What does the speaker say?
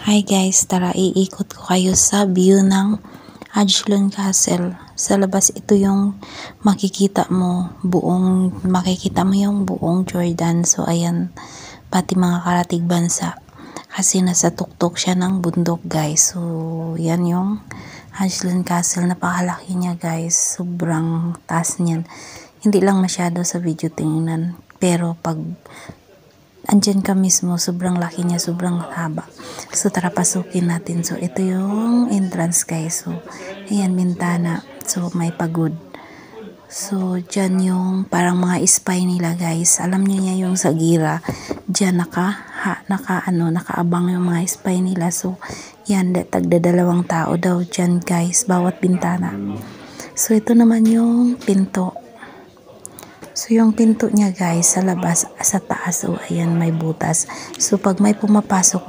Hi guys, tara iikot ko kayo sa view ng Ajlan Castle. Sa labas ito yung makikita mo yung buong Jordan. So ayan, pati mga karatig bansa. Kasi nasa tuktok siya ng bundok guys. So yan yung Ajlan Castle. Napakalaki niya guys. Sobrang taas niyan. Hindi lang masyado sa video tingnan. Pero pag andyan ka mismo, sobrang laki niya, sobrang haba. So tara pasukin natin. So ito yung entrance guys. So ayan, bintana. So may pagod. So dyan yung parang mga spy nila guys. Alam niyo niya yung sa gira. Dyan nakaabang yung mga spy nila. So yan, tagda 2 tao daw dyan guys, bawat bintana. So ito naman yung pinto. So yung pinto niya guys sa labas, sa taas, so ayan may butas. So pag may pumapasok,